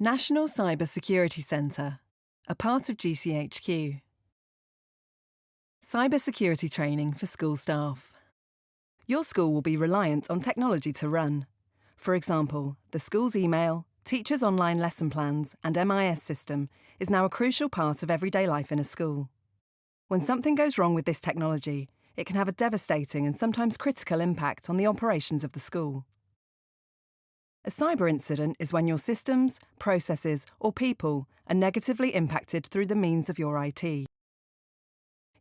National Cyber Security Centre, a part of GCHQ. Cyber security training for school staff. Your school will be reliant on technology to run. For example, the school's email, teachers' online lesson plans and MIS system is now a crucial part of everyday life in a school. When something goes wrong with this technology, it can have a devastating and sometimes critical impact on the operations of the school. A cyber incident is when your systems, processes or people are negatively impacted through the means of your IT.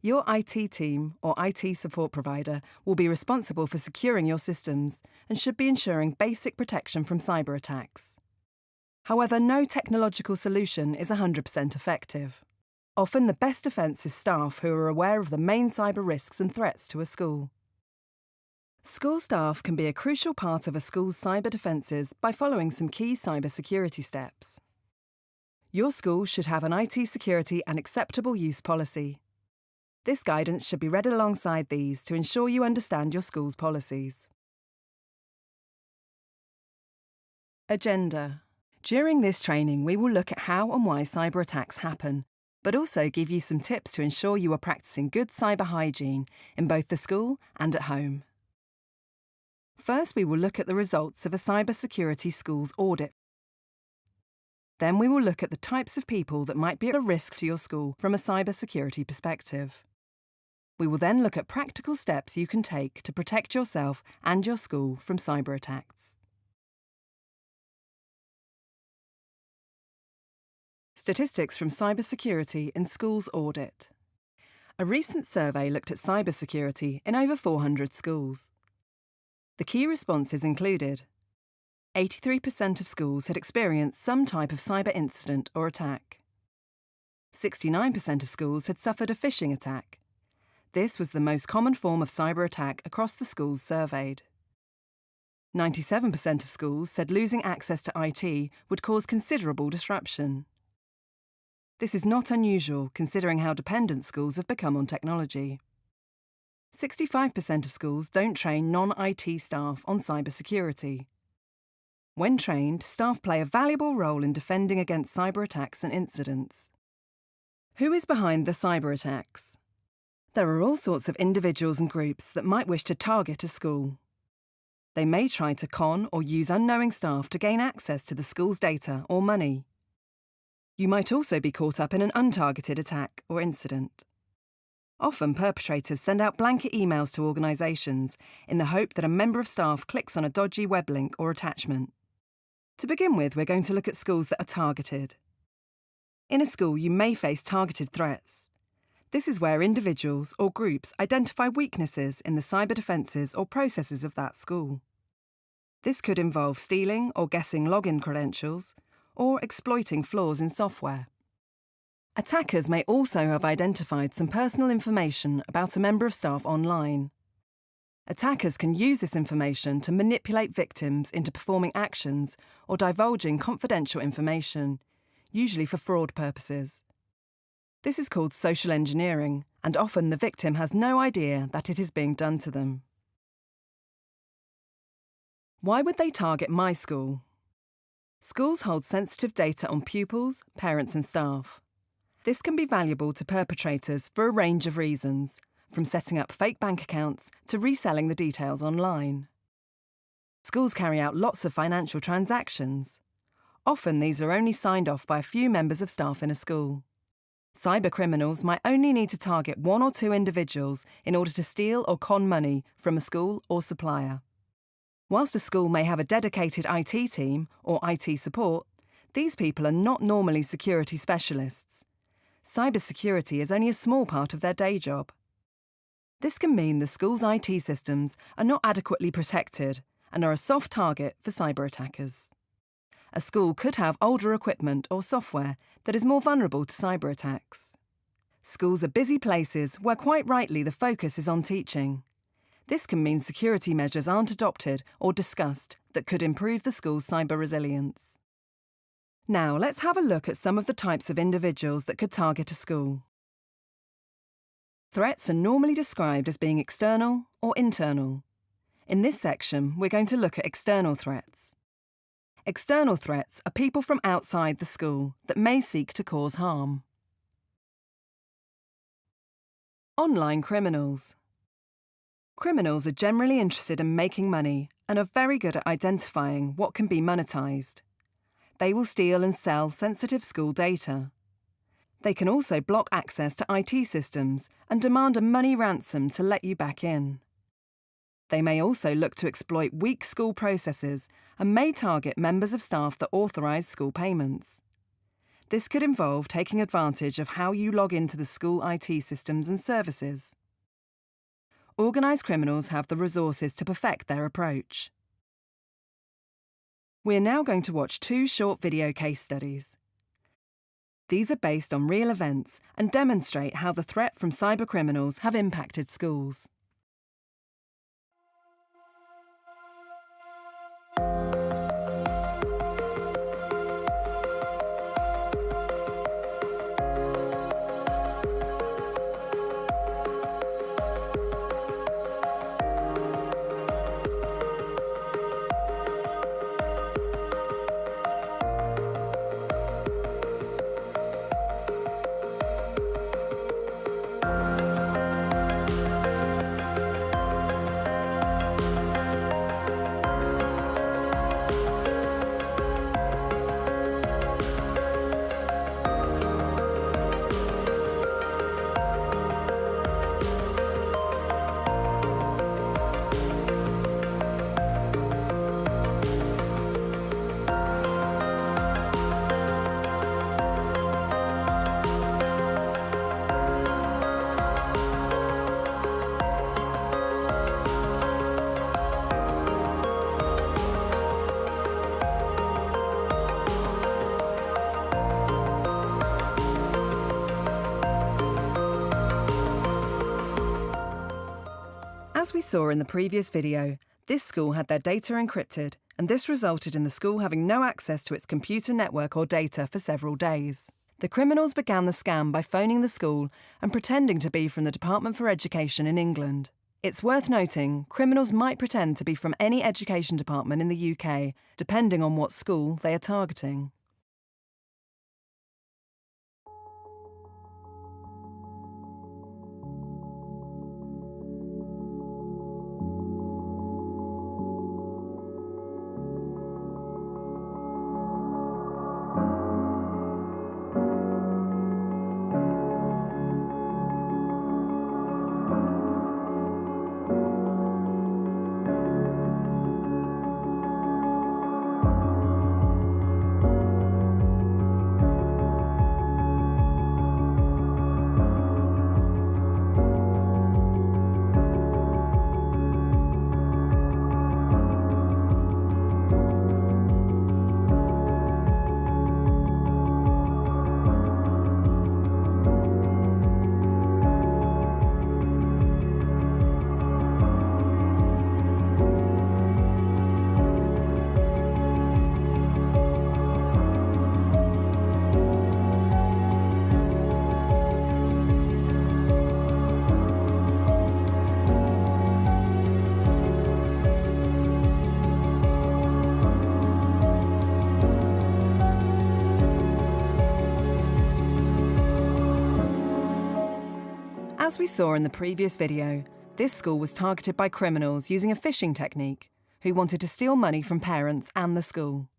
Your IT team or IT support provider will be responsible for securing your systems and should be ensuring basic protection from cyber attacks. However, no technological solution is 100% effective. Often the best defence is staff who are aware of the main cyber risks and threats to a school. School staff can be a crucial part of a school's cyber defences by following some key cyber security steps. Your school should have an IT security and acceptable use policy. This guidance should be read alongside these to ensure you understand your school's policies. Agenda. During this training, we will look at how and why cyber attacks happen, but also give you some tips to ensure you are practicing good cyber hygiene in both the school and at home. First, we will look at the results of a cybersecurity schools audit. Then we will look at the types of people that might be at a risk to your school from a cybersecurity perspective. We will then look at practical steps you can take to protect yourself and your school from cyber attacks. Statistics from cybersecurity in schools audit. A recent survey looked at cybersecurity in over 400 schools. The key responses included 83% of schools had experienced some type of cyber incident or attack. 69% of schools had suffered a phishing attack. This was the most common form of cyber attack across the schools surveyed. 97% of schools said losing access to IT would cause considerable disruption. This is not unusual considering how dependent schools have become on technology. 65% of schools don't train non-IT staff on cybersecurity. When trained, staff play a valuable role in defending against cyber attacks and incidents. Who is behind the cyber attacks? There are all sorts of individuals and groups that might wish to target a school. They may try to con or use unknowing staff to gain access to the school's data or money. You might also be caught up in an untargeted attack or incident. Often perpetrators send out blanket emails to organisations in the hope that a member of staff clicks on a dodgy web link or attachment. To begin with, we're going to look at schools that are targeted. In a school, you may face targeted threats. This is where individuals or groups identify weaknesses in the cyber defences or processes of that school. This could involve stealing or guessing login credentials or exploiting flaws in software. Attackers may also have identified some personal information about a member of staff online. Attackers can use this information to manipulate victims into performing actions or divulging confidential information, usually for fraud purposes. This is called social engineering, and often the victim has no idea that it is being done to them. Why would they target my school? Schools hold sensitive data on pupils, parents and staff. This can be valuable to perpetrators for a range of reasons, from setting up fake bank accounts to reselling the details online. Schools carry out lots of financial transactions. Often these are only signed off by a few members of staff in a school. Cyber criminals might only need to target one or two individuals in order to steal or con money from a school or supplier. Whilst a school may have a dedicated IT team or IT support, these people are not normally security specialists. Cybersecurity is only a small part of their day job. This can mean the school's IT systems are not adequately protected and are a soft target for cyber attackers. A school could have older equipment or software that is more vulnerable to cyber attacks. Schools are busy places where quite rightly the focus is on teaching. This can mean security measures aren't adopted or discussed that could improve the school's cyber resilience. Now, let's have a look at some of the types of individuals that could target a school. Threats are normally described as being external or internal. In this section, we're going to look at external threats. External threats are people from outside the school that may seek to cause harm. Online criminals. Criminals are generally interested in making money and are very good at identifying what can be monetised. They will steal and sell sensitive school data. They can also block access to IT systems and demand a money ransom to let you back in. They may also look to exploit weak school processes and may target members of staff that authorise school payments. This could involve taking advantage of how you log into the school IT systems and services. Organised criminals have the resources to perfect their approach. We're now going to watch 2 short video case studies. These are based on real events and demonstrate how the threat from cybercriminals have impacted schools. As we saw in the previous video, this school had their data encrypted, and this resulted in the school having no access to its computer network or data for several days. The criminals began the scam by phoning the school and pretending to be from the Department for Education in England. It's worth noting, criminals might pretend to be from any education department in the UK, depending on what school they are targeting. As we saw in the previous video, this school was targeted by criminals using a phishing technique who wanted to steal money from parents and the school.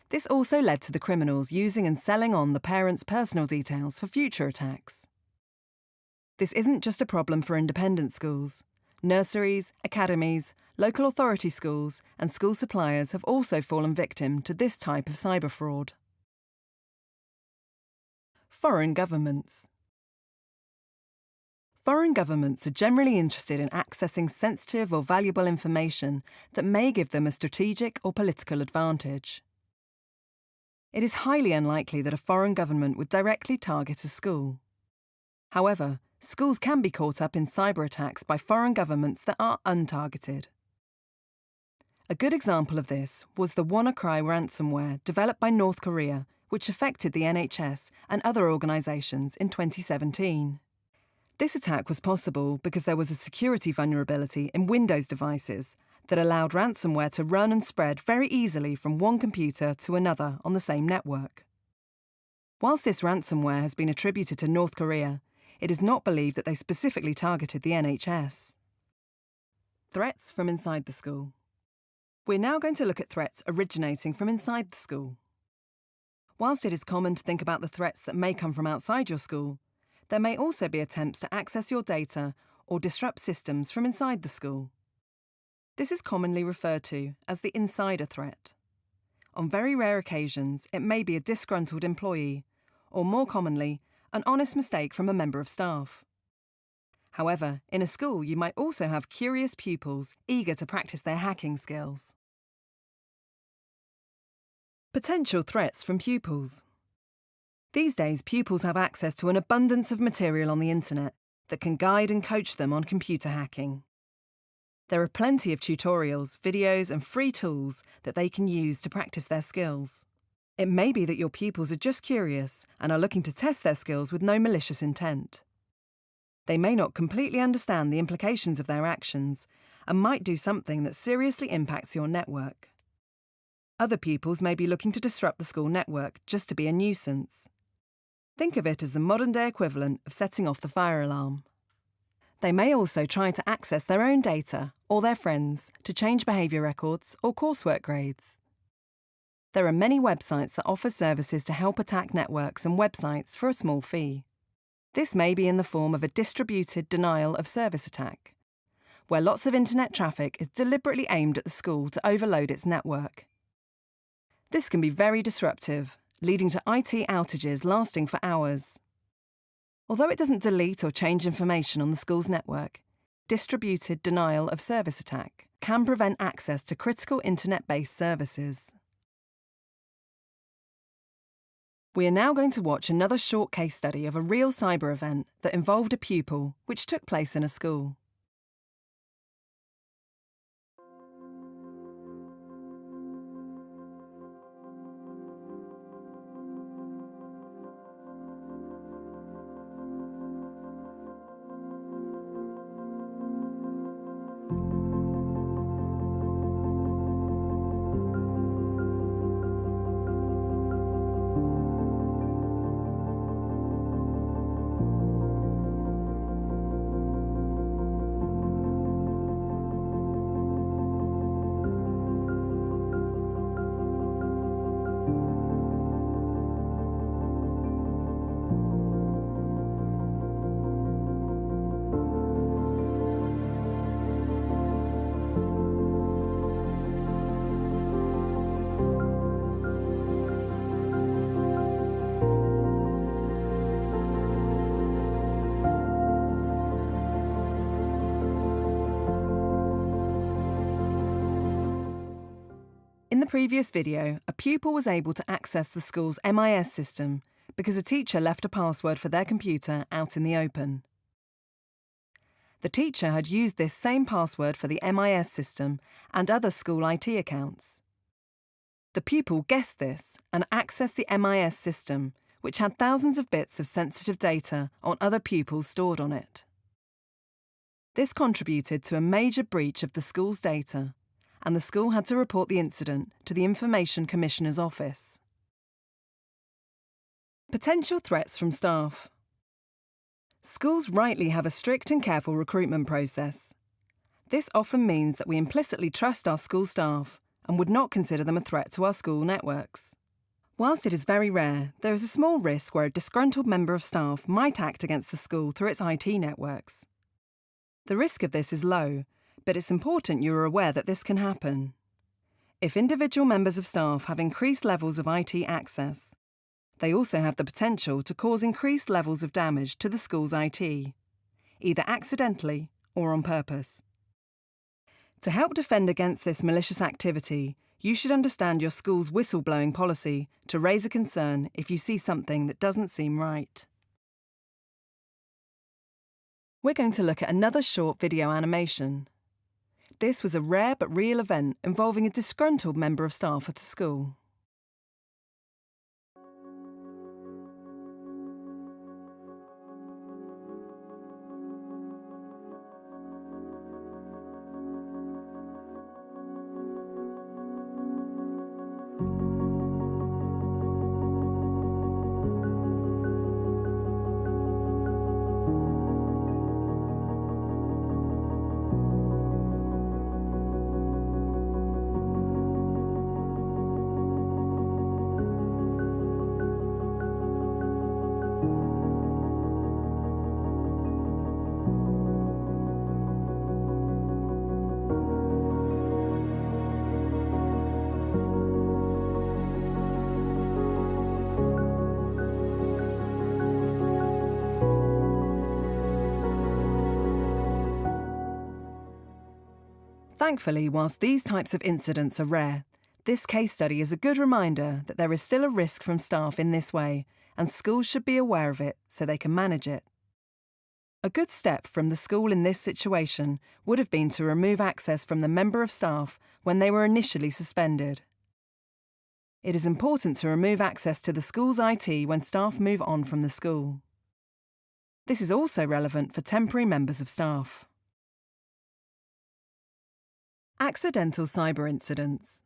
This also led to the criminals using and selling on the parents' personal details for future attacks. This isn't just a problem for independent schools. Nurseries, academies, local authority schools and school suppliers have also fallen victim to this type of cyber fraud. Foreign governments. Foreign governments are generally interested in accessing sensitive or valuable information that may give them a strategic or political advantage. It is highly unlikely that a foreign government would directly target a school. However, schools can be caught up in cyber attacks by foreign governments that are untargeted. A good example of this was the WannaCry ransomware developed by North Korea, which affected the NHS and other organisations in 2017. This attack was possible because there was a security vulnerability in Windows devices that allowed ransomware to run and spread very easily from one computer to another on the same network. Whilst this ransomware has been attributed to North Korea, it is not believed that they specifically targeted the NHS. Threats from inside the school. We're now going to look at threats originating from inside the school. Whilst it is common to think about the threats that may come from outside your school, there may also be attempts to access your data or disrupt systems from inside the school. This is commonly referred to as the insider threat. On very rare occasions, it may be a disgruntled employee, or more commonly, an honest mistake from a member of staff. However, in a school you might also have curious pupils eager to practice their hacking skills. Potential threats from pupils. These days, pupils have access to an abundance of material on the internet that can guide and coach them on computer hacking. There are plenty of tutorials, videos and free tools that they can use to practice their skills. It may be that your pupils are just curious and are looking to test their skills with no malicious intent. They may not completely understand the implications of their actions and might do something that seriously impacts your network. Other pupils may be looking to disrupt the school network just to be a nuisance. Think of it as the modern-day equivalent of setting off the fire alarm. They may also try to access their own data or their friends to change behaviour records or coursework grades. There are many websites that offer services to help attack networks and websites for a small fee. This may be in the form of a distributed denial of service attack, where lots of internet traffic is deliberately aimed at the school to overload its network. This can be very disruptive, leading to IT outages lasting for hours. Although it doesn't delete or change information on the school's network, distributed denial of service attack can prevent access to critical internet-based services. We are now going to watch another short case study of a real cyber event that involved a pupil which took place in a school. In the previous video, a pupil was able to access the school's MIS system because a teacher left a password for their computer out in the open. The teacher had used this same password for the MIS system and other school IT accounts. The pupil guessed this and accessed the MIS system, which had thousands of bits of sensitive data on other pupils stored on it. This contributed to a major breach of the school's data, and the school had to report the incident to the Information Commissioner's office. Potential threats from staff. Schools rightly have a strict and careful recruitment process. This often means that we implicitly trust our school staff and would not consider them a threat to our school networks. Whilst it is very rare, there is a small risk where a disgruntled member of staff might act against the school through its IT networks. The risk of this is low, but it's important you are aware that this can happen. If individual members of staff have increased levels of IT access, they also have the potential to cause increased levels of damage to the school's IT, either accidentally or on purpose. To help defend against this malicious activity, you should understand your school's whistleblowing policy to raise a concern if you see something that doesn't seem right. We're going to look at another short video animation. This was a rare but real event involving a disgruntled member of staff at a school. Thankfully, whilst these types of incidents are rare, this case study is a good reminder that there is still a risk from staff in this way, and schools should be aware of it so they can manage it. A good step from the school in this situation would have been to remove access from the member of staff when they were initially suspended. It is important to remove access to the school's IT when staff move on from the school. This is also relevant for temporary members of staff. Accidental cyber incidents.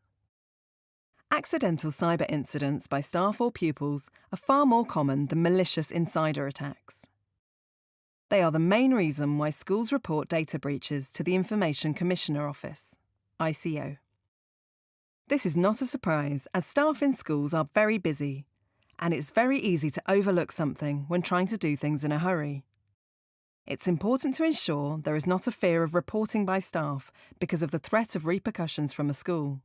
Accidental cyber incidents by staff or pupils are far more common than malicious insider attacks. They are the main reason why schools report data breaches to the Information Commissioner Office, ICO. This is not a surprise, as staff in schools are very busy, and it's very easy to overlook something when trying to do things in a hurry. It's important to ensure there is not a fear of reporting by staff because of the threat of repercussions from a school.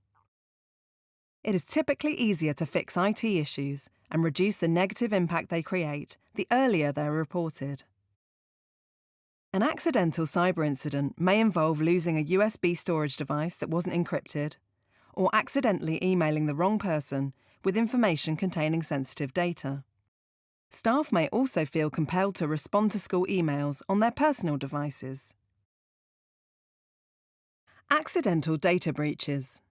It is typically easier to fix IT issues and reduce the negative impact they create the earlier they're reported. An accidental cyber incident may involve losing a USB storage device that wasn't encrypted, or accidentally emailing the wrong person with information containing sensitive data. Staff may also feel compelled to respond to school emails on their personal devices. Accidental data breaches.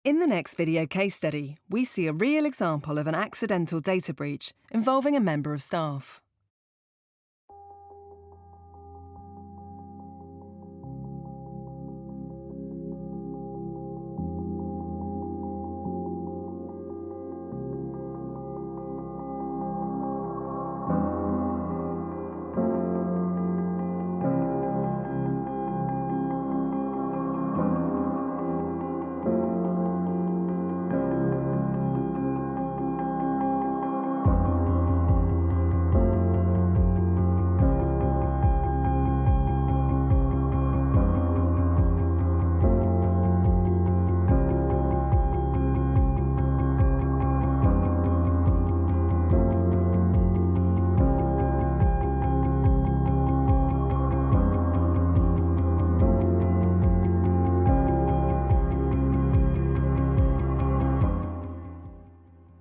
In the next video case study, we see a real example of an accidental data breach involving a member of staff.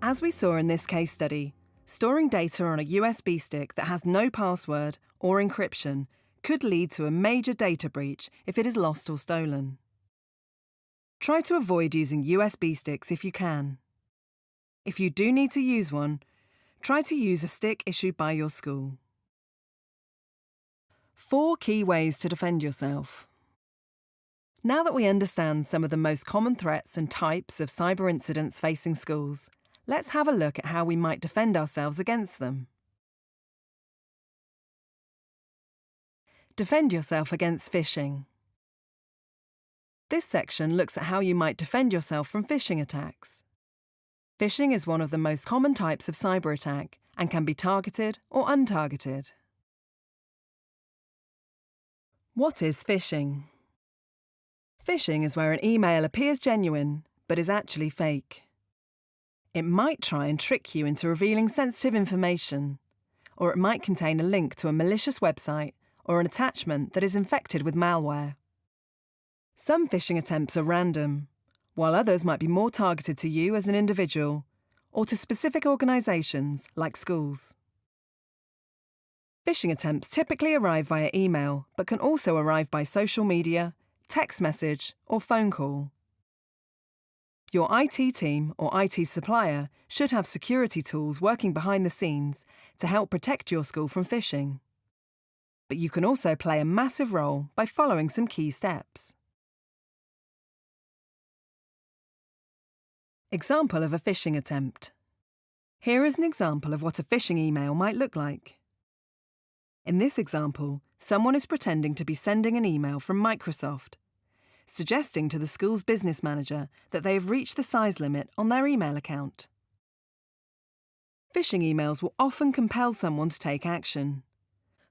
As we saw in this case study, storing data on a USB stick that has no password or encryption could lead to a major data breach if it is lost or stolen. Try to avoid using USB sticks if you can. If you do need to use one, try to use a stick issued by your school. 4 key ways to defend yourself. Now that we understand some of the most common threats and types of cyber incidents facing schools, let's have a look at how we might defend ourselves against them. Defend yourself against phishing. This section looks at how you might defend yourself from phishing attacks. Phishing is one of the most common types of cyber attack and can be targeted or untargeted. What is phishing? Phishing is where an email appears genuine but is actually fake. It might try and trick you into revealing sensitive information, or it might contain a link to a malicious website or an attachment that is infected with malware. Some phishing attempts are random, while others might be more targeted to you as an individual or to specific organisations like schools. Phishing attempts typically arrive via email, but can also arrive by social media, text message, or phone call. Your IT team or IT supplier should have security tools working behind the scenes to help protect your school from phishing. But you can also play a massive role by following some key steps. Example of a phishing attempt. Here is an example of what a phishing email might look like. In this example, someone is pretending to be sending an email from Microsoft, suggesting to the school's business manager that they have reached the size limit on their email account. Phishing emails will often compel someone to take action.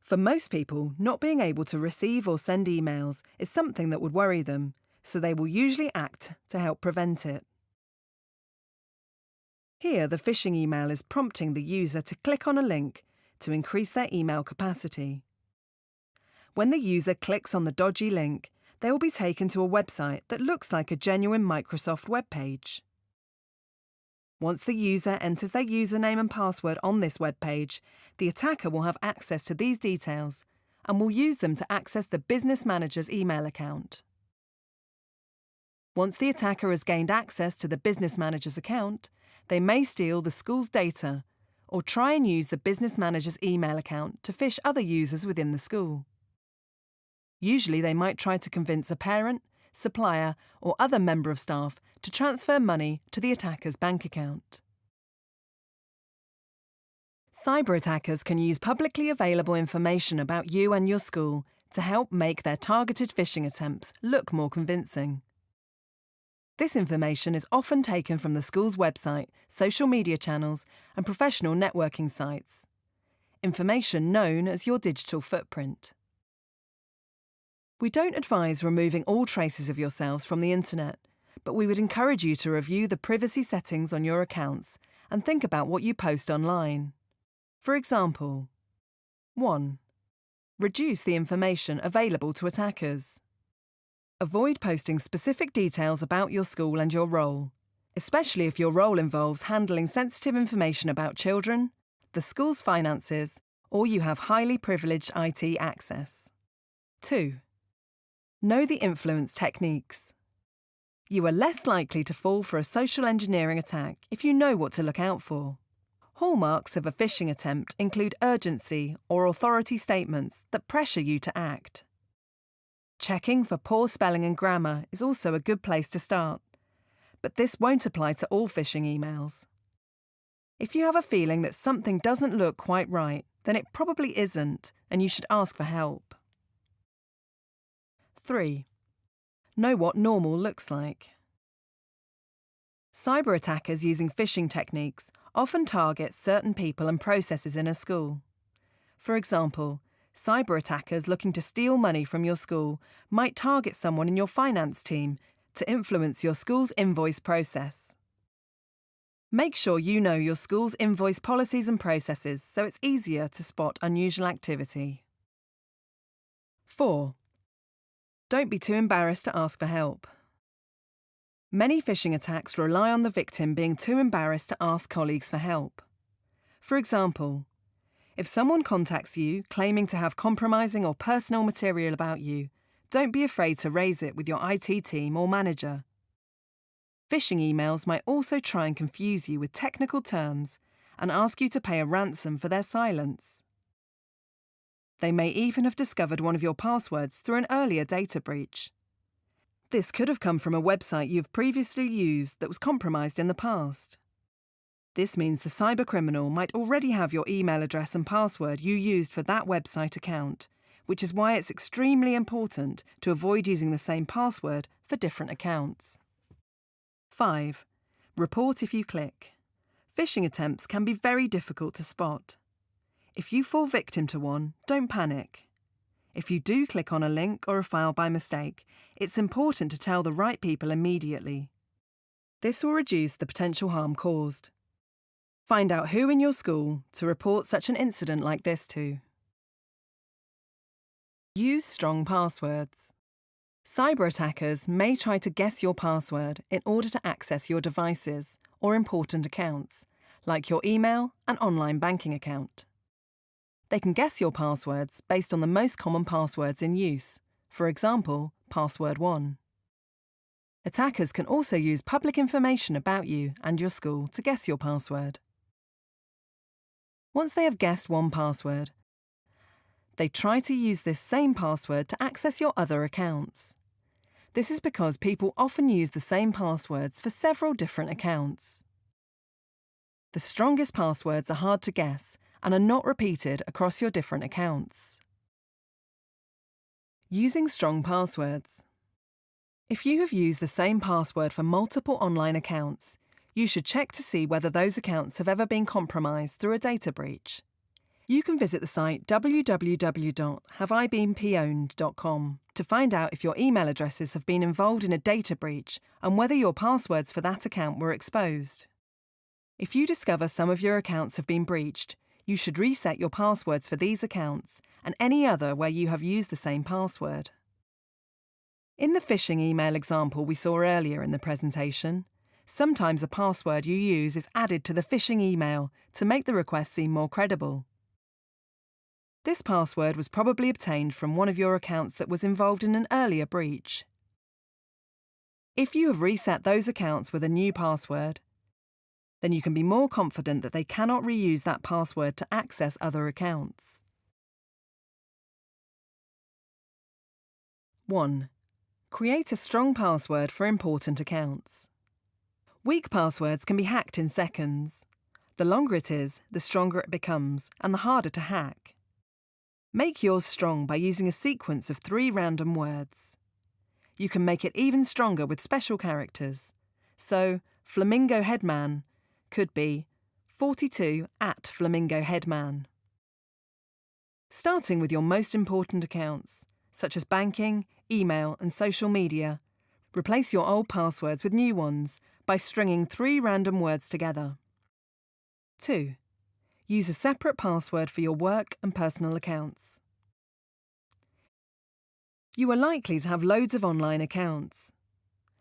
For most people, not being able to receive or send emails is something that would worry them, so they will usually act to help prevent it. Here, the phishing email is prompting the user to click on a link to increase their email capacity. When the user clicks on the dodgy link, They will be taken to a website that looks like a genuine Microsoft web page. Once the user enters their username and password on this web page, the attacker will have access to these details and will use them to access the business manager's email account. Once the attacker has gained access to the business manager's account, they may steal the school's data or try and use the business manager's email account to phish other users within the school. Usually they might try to convince a parent, supplier, or other member of staff to transfer money to the attacker's bank account. Cyber attackers can use publicly available information about you and your school to help make their targeted phishing attempts look more convincing. This information is often taken from the school's website, social media channels, and professional networking sites. Information known as your digital footprint. We don't advise removing all traces of yourselves from the internet, but we would encourage you to review the privacy settings on your accounts and think about what you post online. For example, 1. Reduce the information available to attackers. Avoid posting specific details about your school and your role, especially if your role involves handling sensitive information about children, the school's finances, or you have highly privileged IT access. 2. Know the influence techniques. You are less likely to fall for a social engineering attack if you know what to look out for. Hallmarks of a phishing attempt include urgency or authority statements that pressure you to act. Checking for poor spelling and grammar is also a good place to start, but this won't apply to all phishing emails. If you have a feeling that something doesn't look quite right, then it probably isn't, and you should ask for help. 3. Know what normal looks like. Cyber attackers using phishing techniques often target certain people and processes in a school. For example, cyber attackers looking to steal money from your school might target someone in your finance team to influence your school's invoice process. Make sure you know your school's invoice policies and processes so it's easier to spot unusual activity. 4. Don't be too embarrassed to ask for help. Many phishing attacks rely on the victim being too embarrassed to ask colleagues for help. For example, if someone contacts you claiming to have compromising or personal material about you, don't be afraid to raise it with your IT team or manager. Phishing emails might also try and confuse you with technical terms and ask you to pay a ransom for their silence. They may even have discovered one of your passwords through an earlier data breach. This could have come from a website you've previously used that was compromised in the past. This means the cybercriminal might already have your email address and password you used for that website account, which is why it's extremely important to avoid using the same password for different accounts. 5. Report if you click. Phishing attempts can be very difficult to spot. If you fall victim to one, don't panic. If you do click on a link or a file by mistake, it's important to tell the right people immediately. This will reduce the potential harm caused. Find out who in your school to report such an incident like this to. Use strong passwords. Cyber attackers may try to guess your password in order to access your devices or important accounts, like your email and online banking account. They can guess your passwords based on the most common passwords in use, for example, password 1. Attackers can also use public information about you and your school to guess your password. Once they have guessed one password, they try to use this same password to access your other accounts. This is because people often use the same passwords for several different accounts. The strongest passwords are hard to guess and are not repeated across your different accounts. Using strong passwords. If you have used the same password for multiple online accounts, you should check to see whether those accounts have ever been compromised through a data breach. You can visit the site www.haveibeenpwned.com to find out if your email addresses have been involved in a data breach and whether your passwords for that account were exposed. If you discover some of your accounts have been breached, you should reset your passwords for these accounts and any other where you have used the same password. In the phishing email example we saw earlier in the presentation, sometimes a password you use is added to the phishing email to make the request seem more credible. This password was probably obtained from one of your accounts that was involved in an earlier breach. If you have reset those accounts with a new password, then you can be more confident that they cannot reuse that password to access other accounts. 1. Create a strong password for important accounts. Weak passwords can be hacked in seconds. The longer it is, the stronger it becomes, and the harder to hack. Make yours strong by using a sequence of 3 random words. You can make it even stronger with special characters. So, Flamingo Headman could be 42 at Flamingo Headman. Starting with your most important accounts, such as banking, email, and social media, replace your old passwords with new ones by stringing 3 random words together. 2. Use a separate password for your work and personal accounts. You are likely to have loads of online accounts.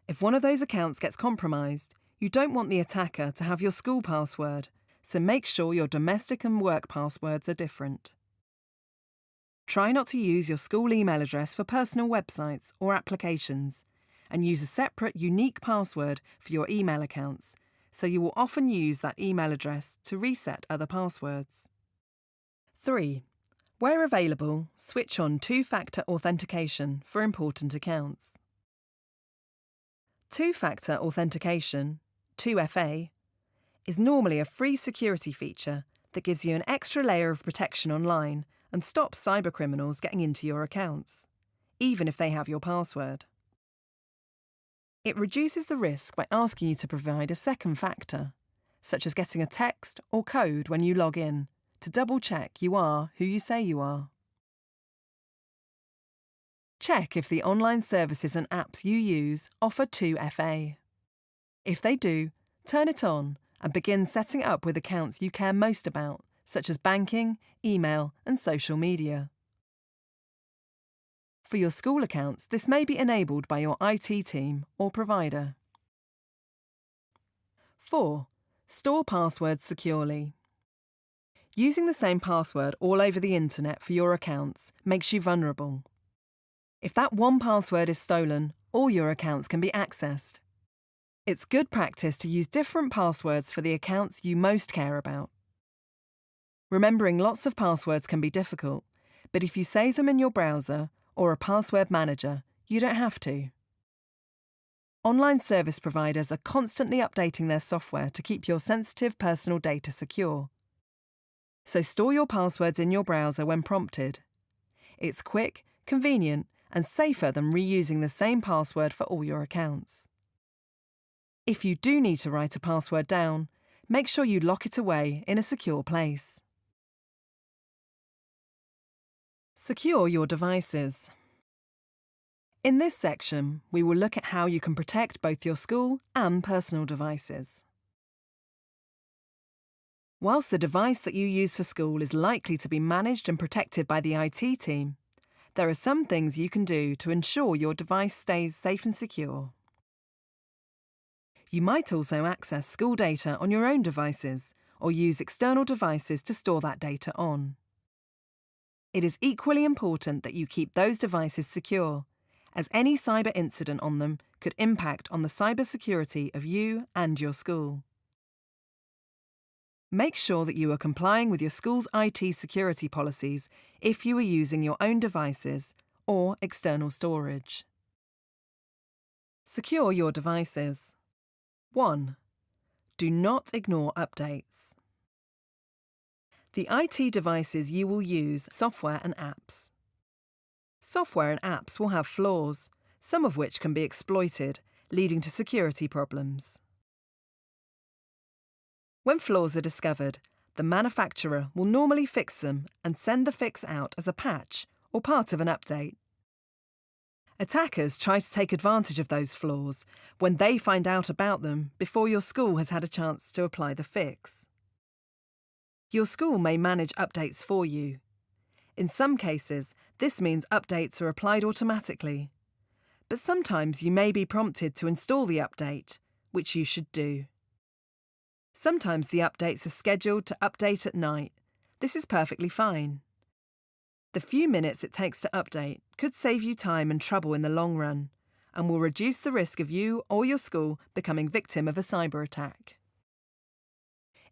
If one of those accounts gets compromised, you don't want the attacker to have your school password, so make sure your domestic and work passwords are different. Try not to use your school email address for personal websites or applications, and use a separate, unique password for your email accounts, so you will often use that email address to reset other passwords. 3. Where available, switch on two-factor authentication for important accounts. Two-factor authentication, 2FA, is normally a free security feature that gives you an extra layer of protection online and stops cybercriminals getting into your accounts, even if they have your password. It reduces the risk by asking you to provide a second factor, such as getting a text or code when you log in, to double-check you are who you say you are. Check if the online services and apps you use offer 2FA. If they do, turn it on and begin setting up with accounts you care most about, such as banking, email, and social media. For your school accounts, this may be enabled by your IT team or provider. 4. Store passwords securely. Using the same password all over the internet for your accounts makes you vulnerable. If that one password is stolen, all your accounts can be accessed. It's good practice to use different passwords for the accounts you most care about. Remembering lots of passwords can be difficult, but if you save them in your browser or a password manager, you don't have to. Online service providers are constantly updating their software to keep your sensitive personal data secure. So store your passwords in your browser when prompted. It's quick, convenient, and safer than reusing the same password for all your accounts. If you do need to write a password down, make sure you lock it away in a secure place. Secure your devices. In this section, we will look at how you can protect both your school and personal devices. Whilst the device that you use for school is likely to be managed and protected by the IT team, there are some things you can do to ensure your device stays safe and secure. You might also access school data on your own devices or use external devices to store that data on. It is equally important that you keep those devices secure, as any cyber incident on them could impact on the cybersecurity of you and your school. Make sure that you are complying with your school's IT security policies if you are using your own devices or external storage. Secure your devices. 1. Do not ignore updates. The IT devices you will use software and apps. Software and apps will have flaws, some of which can be exploited, leading to security problems. When flaws are discovered, the manufacturer will normally fix them and send the fix out as a patch or part of an update. Attackers try to take advantage of those flaws when they find out about them before your school has had a chance to apply the fix. Your school may manage updates for you. In some cases, this means updates are applied automatically. but sometimes you may be prompted to install the update, which you should do. Sometimes the updates are scheduled to update at night. This is perfectly fine. The few minutes it takes to update could save you time and trouble in the long run, and will reduce the risk of you or your school becoming victim of a cyber attack.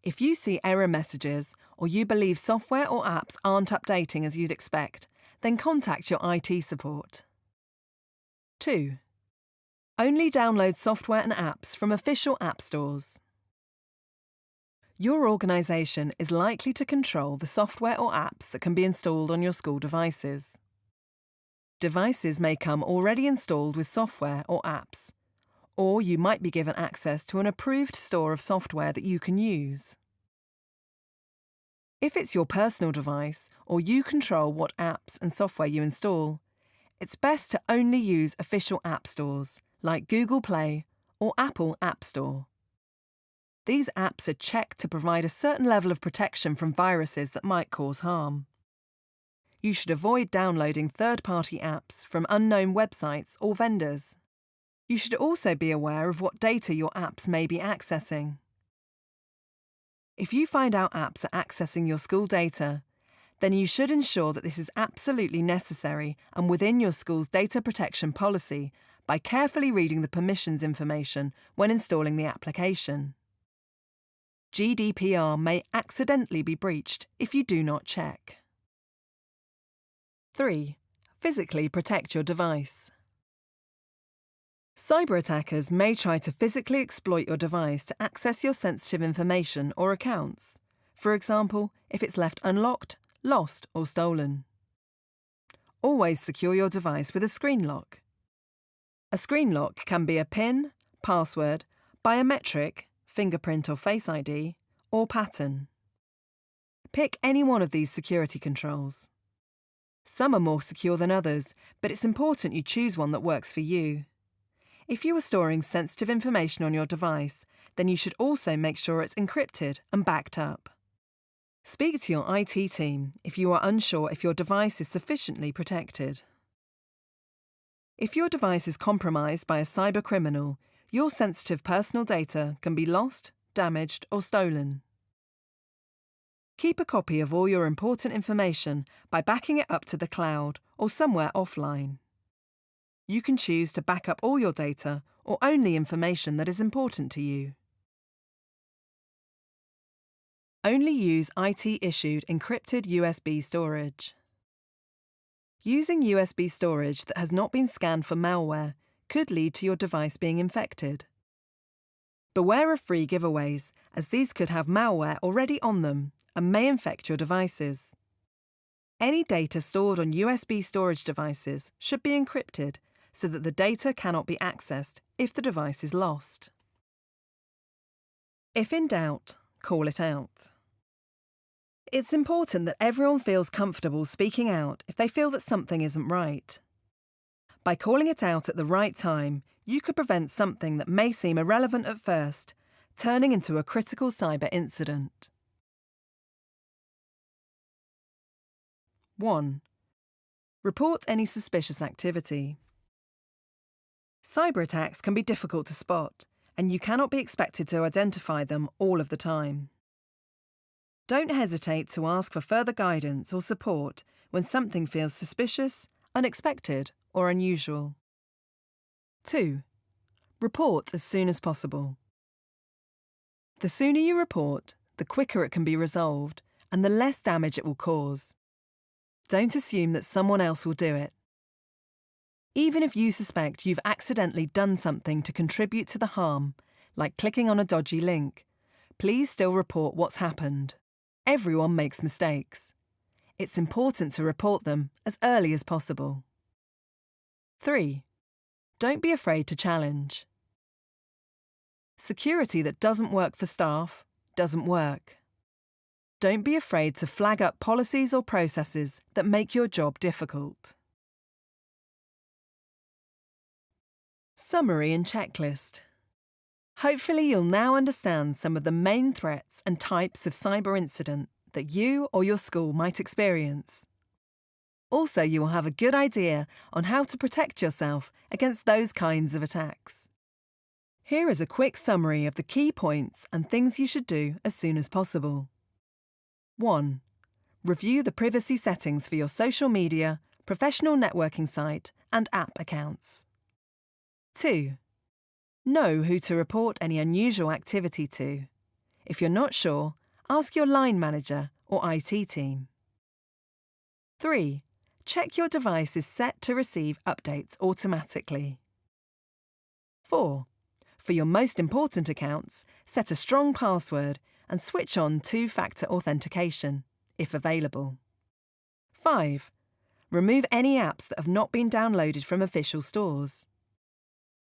If you see error messages or you believe software or apps aren't updating as you'd expect, then contact your IT support. 2. Only download software and apps from official app stores. Your organisation is likely to control the software or apps that can be installed on your school devices. Devices may come already installed with software or apps, or you might be given access to an approved store of software that you can use. If it's your personal device or you control what apps and software you install, it's best to only use official app stores like Google Play or Apple App Store. These apps are checked to provide a certain level of protection from viruses that might cause harm. You should avoid downloading third-party apps from unknown websites or vendors. You should also be aware of what data your apps may be accessing. If you find out apps are accessing your school data, then you should ensure that this is absolutely necessary and within your school's data protection policy by carefully reading the permissions information when installing the application. GDPR may accidentally be breached if you do not check. 3. Physically protect your device. Cyber attackers may try to physically exploit your device to access your sensitive information or accounts, for example, if it's left unlocked, lost or stolen. Always secure your device with a screen lock. A screen lock can be a PIN, password, biometric, fingerprint or Face ID, or pattern. Pick any one of these security controls. Some are more secure than others, but it's important you choose one that works for you. If you are storing sensitive information on your device, then you should also make sure it's encrypted and backed up. Speak to your IT team if you are unsure if your device is sufficiently protected. If your device is compromised by a cyber criminal, your sensitive personal data can be lost, damaged, or stolen. Keep a copy of all your important information by backing it up to the cloud or somewhere offline. You can choose to back up all your data or only information that is important to you. Only use IT-issued encrypted USB storage. Using USB storage that has not been scanned for malware could lead to your device being infected. Beware of free giveaways, as these could have malware already on them and may infect your devices. Any data stored on USB storage devices should be encrypted so that the data cannot be accessed if the device is lost. If in doubt, call it out. It's important that everyone feels comfortable speaking out if they feel that something isn't right. By calling it out at the right time, you could prevent something that may seem irrelevant at first, turning into a critical cyber incident. 1. Report any suspicious activity. Cyber attacks can be difficult to spot, and you cannot be expected to identify them all of the time. Don't hesitate to ask for further guidance or support when something feels suspicious, unexpected, or unusual. 2. Report as soon as possible. The sooner you report, the quicker it can be resolved and the less damage it will cause. Don't assume that someone else will do it. Even if you suspect you've accidentally done something to contribute to the harm, like clicking on a dodgy link, please still report what's happened. Everyone makes mistakes. It's important to report them as early as possible. 3. Don't be afraid to challenge. Security that doesn't work for staff doesn't work. Don't be afraid to flag up policies or processes that make your job difficult. Summary and checklist. Hopefully you'll now understand some of the main threats and types of cyber incident that you or your school might experience. Also, you will have a good idea on how to protect yourself against those kinds of attacks. Here is a quick summary of the key points and things you should do as soon as possible. 1. Review the privacy settings for your social media, professional networking site, and app accounts. 2. Know who to report any unusual activity to. If you're not sure, ask your line manager or IT team. 3. Check your device is set to receive updates automatically. 4. For your most important accounts, set a strong password and switch on two-factor authentication, if available. 5. Remove any apps that have not been downloaded from official stores.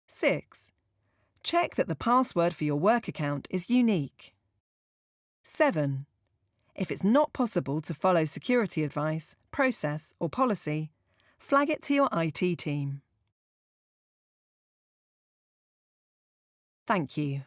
6. Check that the password for your work account is unique. 7. If it's not possible to follow security advice, process or policy, flag it to your IT team. Thank you.